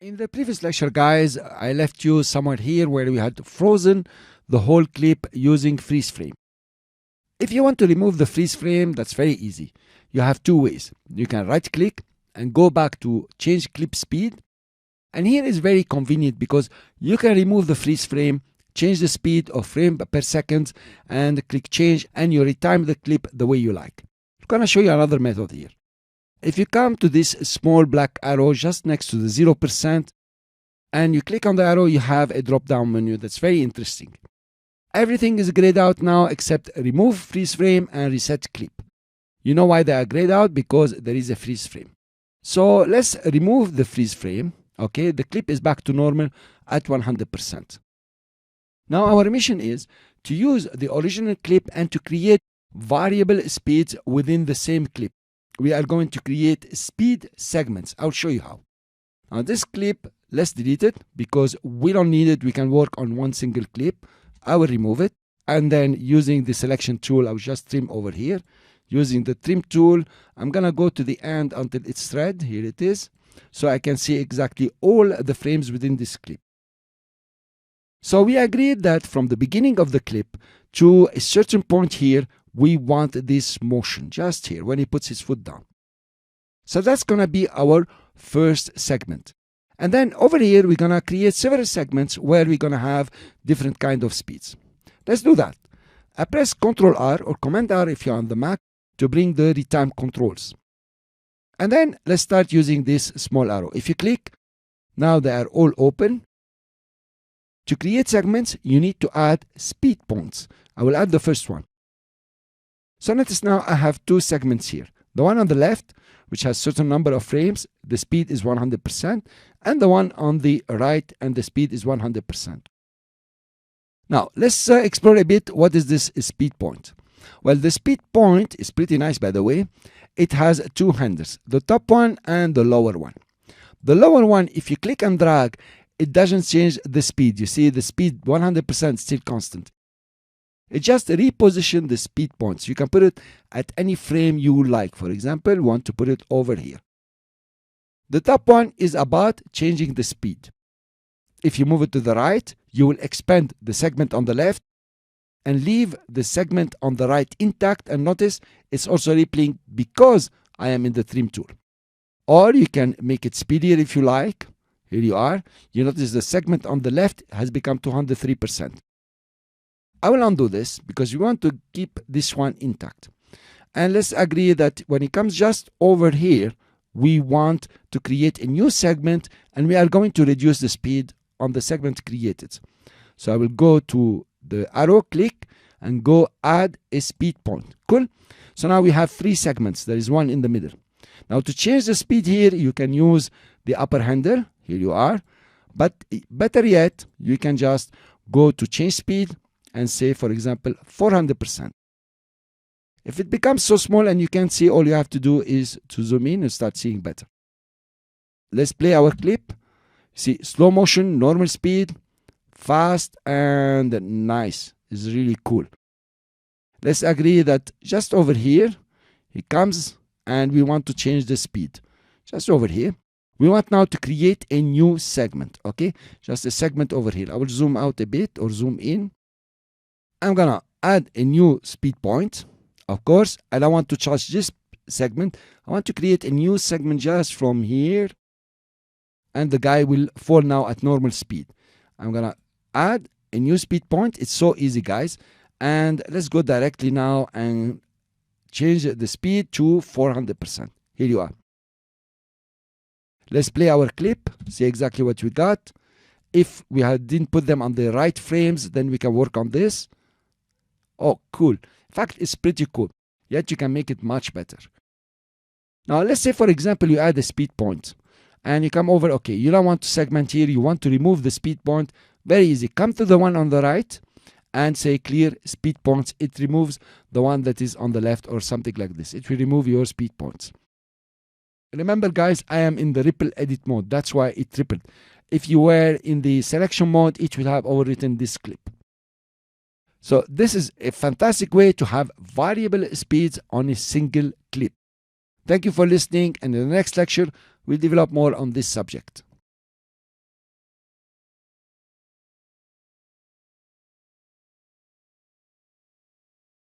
In the previous lecture, guys, I left you somewhere here where we had frozen the whole clip using freeze frame. If you want to remove the freeze frame, that's very easy. You have two ways. You can right click and go back to change clip speed. And here is very convenient because you can remove the freeze frame, change the speed of frame per second, and click change, and you retime the clip the way you like. I'm going to show you another method here. If you come to this small black arrow just next to the 0% and you click on the arrow, you have a drop down menu that's very interesting. Everything is grayed out now except remove freeze frame and reset clip. You know why they are grayed out? Because there is a freeze frame. So let's remove the freeze frame. Okay, the clip is back to normal at 100%. Now our mission is to use the original clip and to create variable speeds within the same clip. We are going to create speed segments. I'll show you how. Now this clip, let's delete it because we don't need it. We can work on one single clip. I will remove it, and then using the selection tool, I will just trim over here. Using the trim tool, I'm gonna go to the end until it's thread. Here it is, so I can see exactly all the frames within this clip. So we agreed that from the beginning of the clip to a certain point here, we want this motion just here when he puts his foot down. So that's gonna be our first segment. And then over here, we're gonna create several segments where we're gonna have different kind of speeds. Let's do that. I press Ctrl R or Command R if you're on the Mac to bring the retime controls. And then let's start using this small arrow. If you click, now they are all open. To create segments, you need to add speed points. I will add the first one. So notice now I have two segments here. The one on the left, which has certain number of frames, the speed is 100%, and the one on the right, and the speed is 100%. Now let's explore a bit what is this speed point. Well, the speed point is pretty nice, by the way. It has two handles, the top one and the lower one. The lower one, if you click and drag, it doesn't change the speed. You see the speed 100% still constant. It just repositions the speed points. You can put it at any frame you like. For example, want to put it over here. The top one is about changing the speed. If you move it to the right, you will expand the segment on the left and leave the segment on the right intact. And notice it's also replaying because I am in the trim tool. Or you can make it speedier if you like. Here you are. You notice the segment on the left has become 203%. I will undo this because we want to keep this one intact. And let's agree that when it comes just over here, we want to create a new segment and we are going to reduce the speed on the segment created. So I will go to the arrow, click, and go add a speed point. Cool. So now we have three segments. There is one in the middle. Now to change the speed here, you can use the upper handle. Here you are. But better yet, you can just go to change speed and say, for example, 400%. If it becomes so small and you can't see, all you have to do is to zoom in and start seeing better. Let's play our clip. See, slow motion, normal speed, fast, and nice. It's really cool. Let's agree that just over here, he comes and we want to change the speed. Just over here. We want now to create a new segment, okay? Just a segment over here. I will zoom out a bit or zoom in. I'm gonna add a new speed point, of course, and I want to charge this segment. I want to create a new segment just from here, and the guy will fall now at normal speed. I'm gonna add a new speed point. It's so easy, guys. And let's go directly now and change the speed to 400%. Here you are. Let's play our clip, see exactly what we got. If we didn't put them on the right frames, then we can work on this. Oh, cool. In fact, it's pretty cool. Yet you can make it much better. Now, let's say, for example, you add a speed point. And you come over, okay, you don't want to segment here. You want to remove the speed point. Very easy. Come to the one on the right and say clear speed points. It removes the one that is on the left or something like this. It will remove your speed points. Remember, guys, I am in the ripple edit mode. That's why it rippled. If you were in the selection mode, it will have overwritten this clip. So this is a fantastic way to have variable speeds on a single clip. Thank you for listening, and in the next lecture, we'll develop more on this subject.